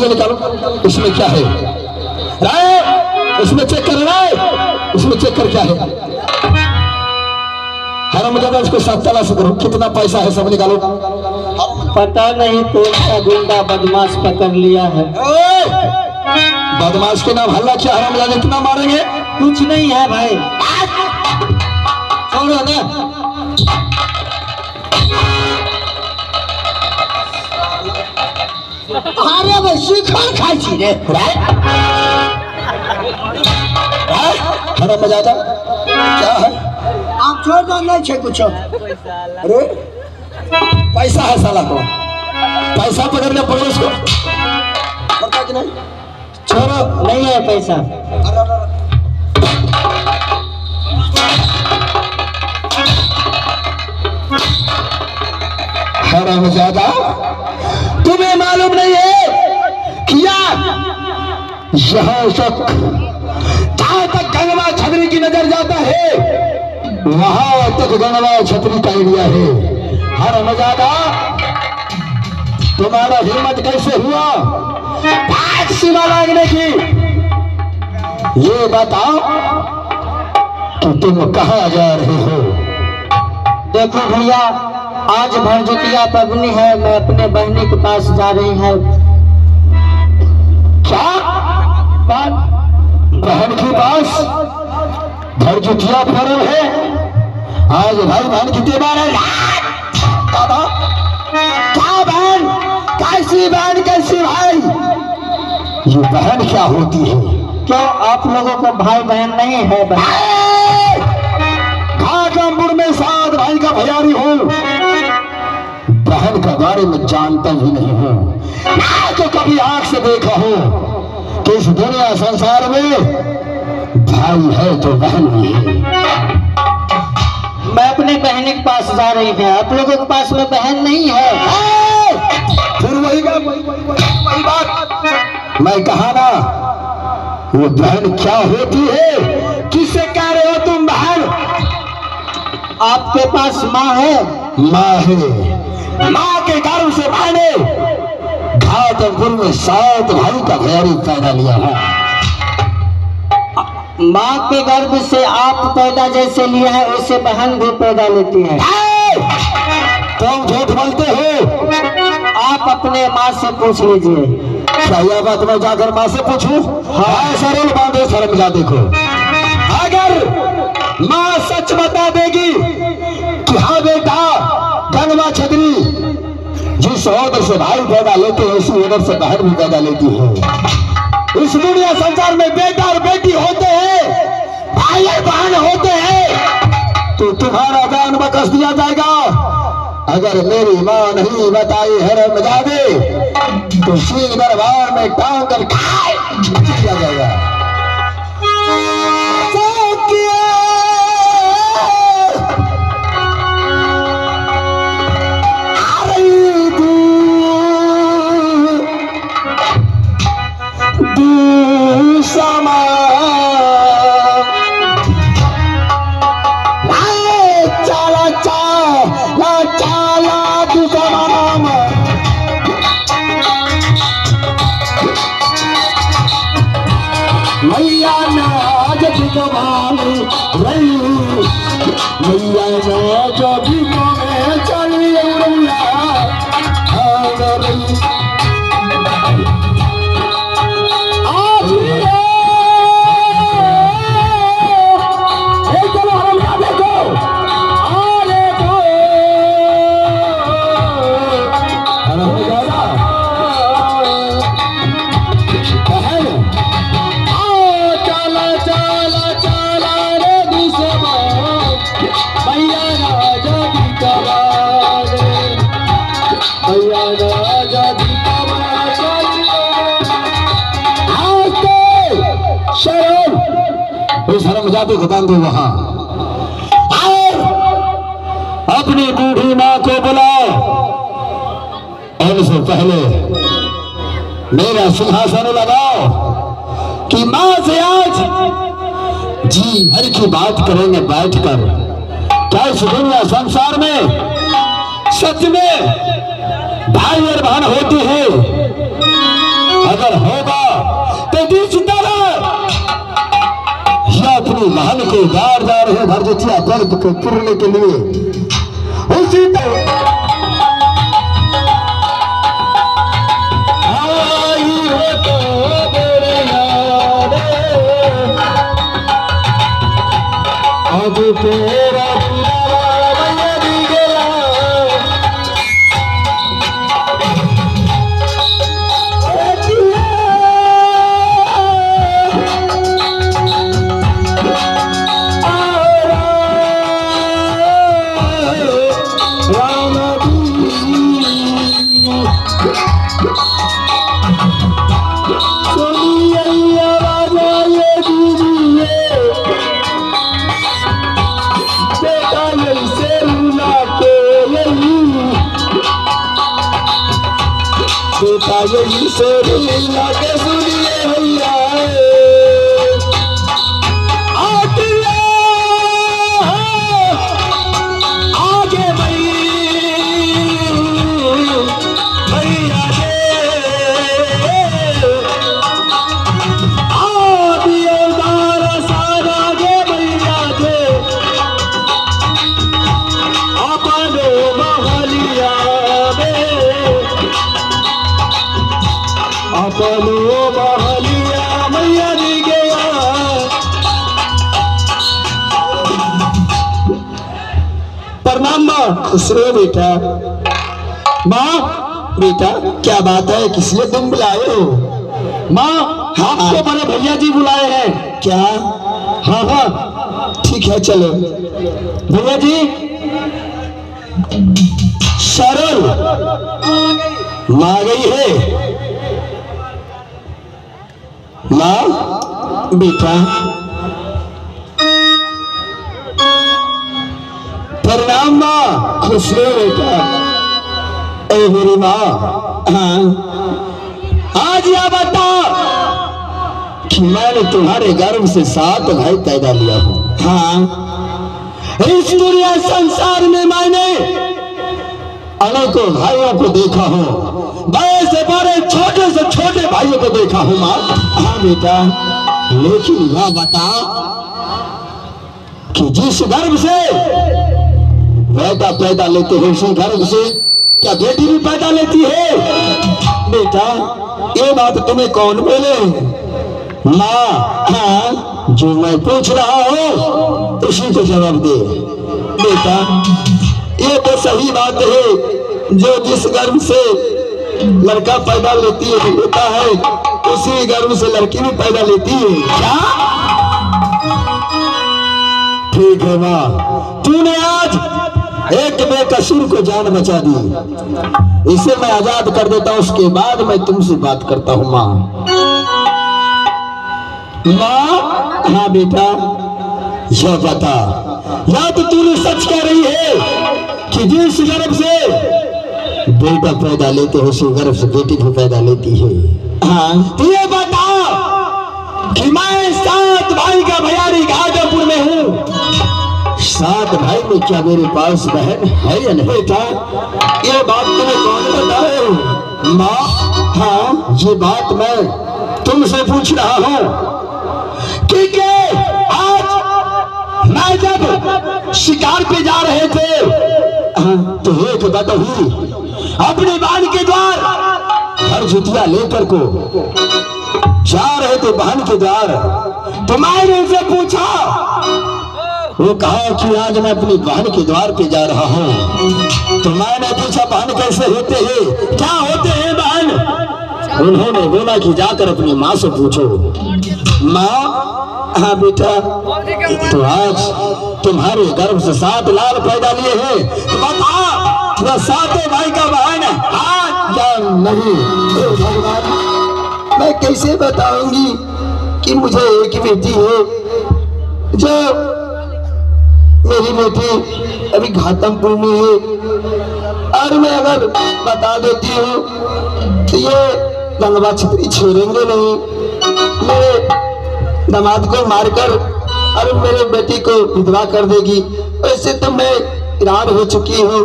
ये निकालो, इसमें क्या है? राय इसमें चेक करना है, इसमें चेक कर क्या है? हरामजादा इसको सब तलाश करो, कितना पैसा है सब निकालो। पता नहीं कौन सा गुंडा बदमाश पकड़ लिया है। बदमाश के नाम हल्ला किया, हरामजादा इतना मारेंगे? कुछ नहीं है भाई, छोड़ो ना। अरे भाई शिखर खाई छी रे। हरामजादा क्या है? आप छोड़ दो, नहीं छे कुछ। अरे पैसा है साला को, पैसा पकड़ने पड़े उसको, पता कि नहीं? छोड़ो, नहीं है पैसा। हरामजादा तुम्हें मालूम नहीं है क्या यहाँ तक जहाँ तक गंगवा छतरी की नजर जाता है वहां तक गंगवा छतरी का एरिया है। हरामजादा तुम्हारा हिम्मत कैसे हुआ सीमा लागने की? ये बताओ कि तुम कहाँ जा रहे हो? देखो भैया, आज भरजुतिया पबनी है, मैं अपने बहनी के पास जा रही है। क्या बहन के पास भरजुतिया पर्व है? आज भाई बहन की त्योहार है। दादा क्या बहन, कैसी बहन, कैसी भाई? ये बहन क्या होती है? क्यों आप लोगों को भाई बहन नहीं है? घाटमपुर में 7 भाई का भैयारी हूँ, बहन का बारे में जानता ही नहीं हूँ। मैं तो कभी आंख से देखा हूँ कि इस दुनिया संसार में भाई है तो बहन भी है। मैं अपने बहन के पास जा रही हूँ, आप लोगों के पास में बहन नहीं है। फिर वही बात मैं कहा ना, वो बहन क्या होती है? किससे कह रहे हो तुम बहन? आपके पास माँ है? माँ है, माँ के गर्भ से मैंने घाटमपुर में 7 भाई का भैयारी पैदा लिया है। माँ के गर्भ से आप पैदा जैसे लिया है वैसे बहन भी पैदा लेती है। तुम झूठ बोलते हो। आप अपने माँ से पूछ लीजिए। क्या यह बात मैं जाकर माँ से पूछूं? हाँ सरल बात है, शर्मजादे को। अगर माँ सच बता देगी कि हाँ बेटा गंगवा छतरी जिस ओर से भाई पैदा लेते हैं उसी ओर से बहन भी पैदा लेती है। इस दुनिया संसार में बेटा और बेटी होते हैं, भाई और बहन होते हैं, तो तुम्हारा जान बकस दिया जाएगा। अगर मेरी माँ नहीं बताई हरामजादे तो सिंह दरबार में टांग कर खाए दिया जाएगा। मैया ना जब कमाल रही, मैया ना जब में चली हरामजादे को बांधो वहां और अपनी बूढ़ी माँ को बुलाओ। उनसे पहले मेरा सिंहासन लगाओ कि माँ से आज जी भर की बात करेंगे बैठकर। क्या इस दुनिया संसार में सच में भाई और बहन होती है? अगर होगा तो जिस तरह यह अपनी बहन के द्वार जा रहे भरजतिया दर्द को पूरने के लिए उसी तरह अब तेरा यही से लीला के सुनिए भैया आगे भैया सारे भैया थे अपने महलिया अपनो महलिया मैया दी गया। प्रणाम माँ। खुश रहो बेटा। माँ बेटा क्या बात है, किस लिए तुम बुलाए हो? माँ आपको बड़े भैया जी बुलाए हैं। क्या? हाँ हाँ ठीक है चलो। भैया जी सरल माँ गई है। माँ बेटा प्रणाम माँ। खुश रहो बेटा। ए मेरी माँ, हाँ आज यह बता कि मैंने तुम्हारे गर्भ से 7 भाई पैदा लिया हूँ। हाँ इस दुनिया संसार में मैंने अनेकों भाइयों को देखा हूँ, बड़े से बड़े छोटे से छोटे भाइयों को देखा हूँ माँ। हाँ बेटा लेकिन यह बता कि जिस गर्भ से बेटा पैदा लेते हैं उसी गर्भ से क्या बेटी भी पैदा लेती है? बेटा ये बात तुम्हें कौन बोले? माँ हाँ जो मैं पूछ रहा हूँ उसी को जवाब दे। बेटा ये तो सही बात है, जो जिस गर्भ से लड़का पैदा लेती है उसी गर्भ से लड़की भी पैदा लेती है। क्या? ठीक है माँ, तूने आज एक बेकसूर को जान बचा दी, इसे मैं आजाद कर देता हूँ, उसके बाद मैं तुमसे बात करता हूँ। माँ माँ हाँ बेटा यह बता, या तो तूने सच कह रही है कि जिस गर्भ से बेटा पैदा लेते हो उसी गर्भ से बेटी भी पैदा लेती है? हाँ तो ये बता कि मैं 7 भाई का भैयारी घाटपुर में हूँ। 7 भाई में क्या मेरे पास बहन है या नहीं? बेटा ये बात तुम्हें कौन बताए? माँ हाँ ये बात मैं तुमसे पूछ रहा हूँ क्योंकि आज मैं जब शिकार पे जा रहे थे तो एक बदही अपने बहन के द्वार हर जुतिया लेकर को जा रहे थे बहन के द्वार, तो मैंने उनसे पूछा, वो कहा कि आज मैं अपनी बहन के द्वार पे जा रहा हूँ। तो मैंने पूछा बहन कैसे होते हैं, क्या होते हैं बहन? उन्होंने बोला कि जाकर अपनी माँ से पूछो। माँ हाँ बेटा तो आज तुम्हारे गर्भ से 7 लाल पैदा लिए हैं, तो बता वह 7 भाई का बहन है हाँ या नहीं? भगवान मैं कैसे बताऊंगी कि मुझे एक बेटी है, जो मेरी बेटी अभी घाटमपुर में है, और मैं अगर बता देती हूँ तो ये गंगवा छतरी छोड़ेंगे नहीं, मेरे दामाद को मारकर और मेरे बेटी को विधवा कर देगी। वैसे तो मैं ईरान हो चुकी हूँ,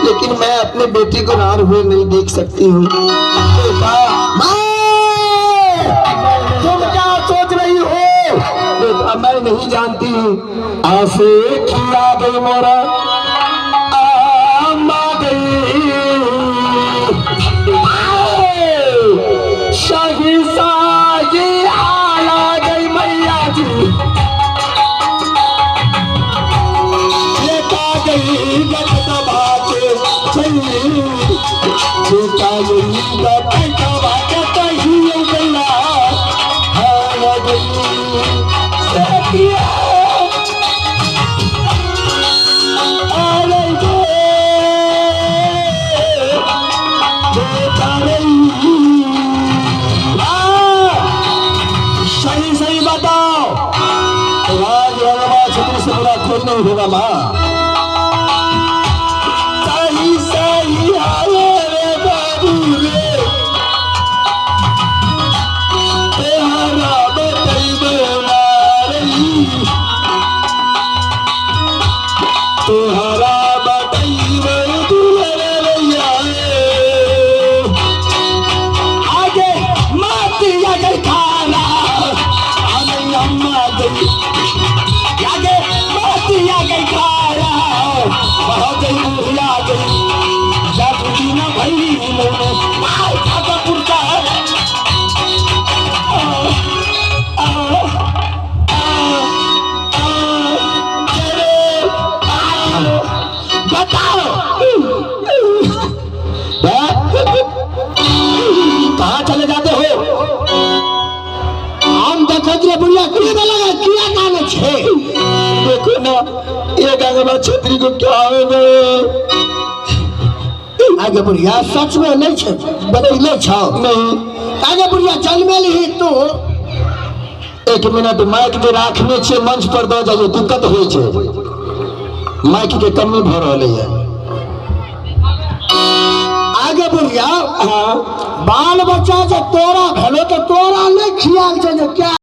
लेकिन मैं अपने बेटी को ईरान हुए नहीं देख सकती हूँ। नहीं जानती आसे किया गई मोरा आमा गई शाही सागी आला गई मैया जी लेता गई गट दबा के चली लेता गई गट दबा के कहीं गला आ गई सखिया सही बताओ आज रंगवा छतरी से बुरा कोई नहीं होगा माँ सही सही आए रे बाबू रे तेरा बताई बना रही तेरा बताई बना रैया आगे माती आगे खाना अम्मा गई आगे माती आगे खाया बहुत गई बुढ़िया गई जाती ना भई मोने माय खाता पुरता बताओ कहाँ चले जाते हो हम देखो जे बुढ़िया किया लगा किया काने छे देखो ना ये गंगा छतरी को क्या हो गए आगे बुढ़िया सच में नहीं छे बतैले छो नहीं आगे बुढ़िया जन्मेल ही तो एक मिनट माइक जे राखने छे मंच पर दो जाइए दिक्कत होई छे माइक के कमी भ रहले है आगे बुढ़िया बाल बच्चा जो तोरा भेलो तो तोरा नहीं खिया क्या